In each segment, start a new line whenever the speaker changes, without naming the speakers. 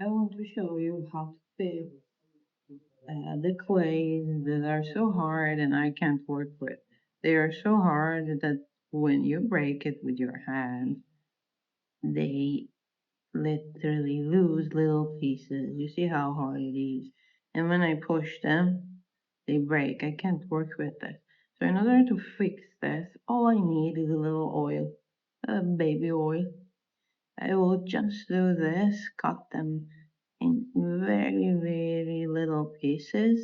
I want to show you how to fix the clays that are so hard and I can't work with. They are so hard that when you break it with your hand, they literally lose little pieces. You see how hard it is. And when I push them, they break. I can't work with it. So in order to fix this, all I need is a little oil, baby oil. I will just do this, cut them in very, very little pieces.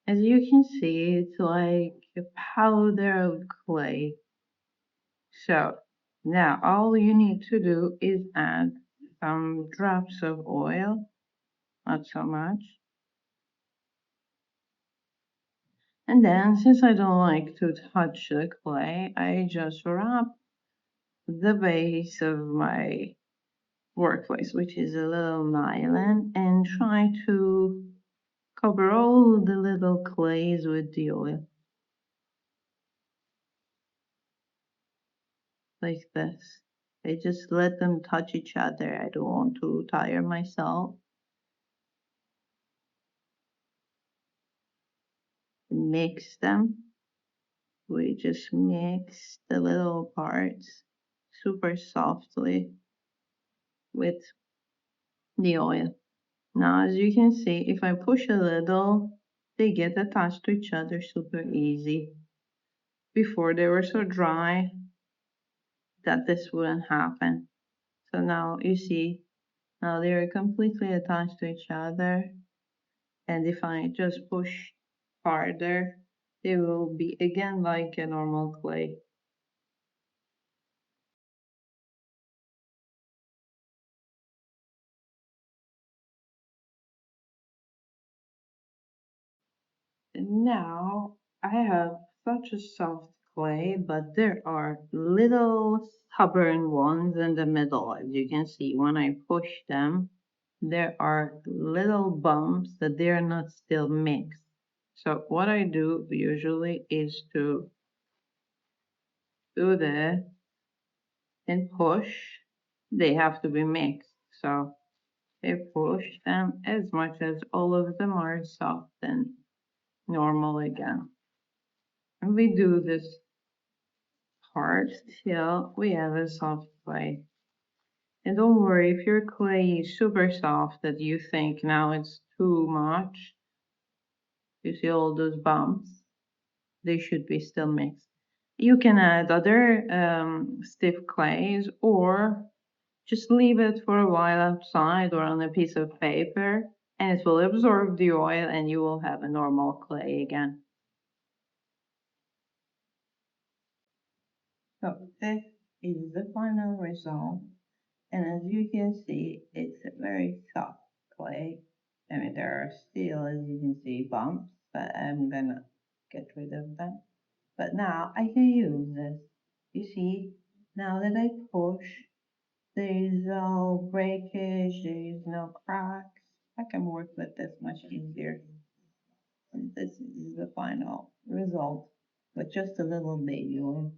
As you can see, it's like a powder of clay. So now all you need to do is add some drops of oil, not so much. And then, since I don't like to touch the clay, I just wrap the base of my workplace, which is a little nylon, and try to cover all the little clays with the oil, like this. I just let them touch each other. I don't want to tire myself. Mix them. We just mix the little parts super softly with the oil. Now, as you can see, if I push a little, they get attached to each other super easy. Before they were so dry that this wouldn't happen. So now you see, now they are completely attached to each other. And if I just push harder, they will be again like a normal clay. And now I have such a soft clay, but there are little stubborn ones in the middle. As you can see, when I push them, there are little bumps that they are not still mixed. So what I do usually is to do this and push. They have to be mixed. So I push them as much as all of them are soft and normal again. And we do this part till we have a soft clay. And don't worry if your clay is super soft that you think now it's too much. You see all those bumps? They should be still mixed. You can add other stiff clays or just leave it for a while outside or on a piece of paper and it will absorb the oil and you will have a normal clay again. So this is the final result. And as you can see, it's a very soft clay. I mean, there are still, as you can see, bumps, but I'm gonna get rid of them. But now I can use this. You see, now that I push, there is no breakage, there is no cracks. I can work with this much easier. And this is the final result with just a little baby oil.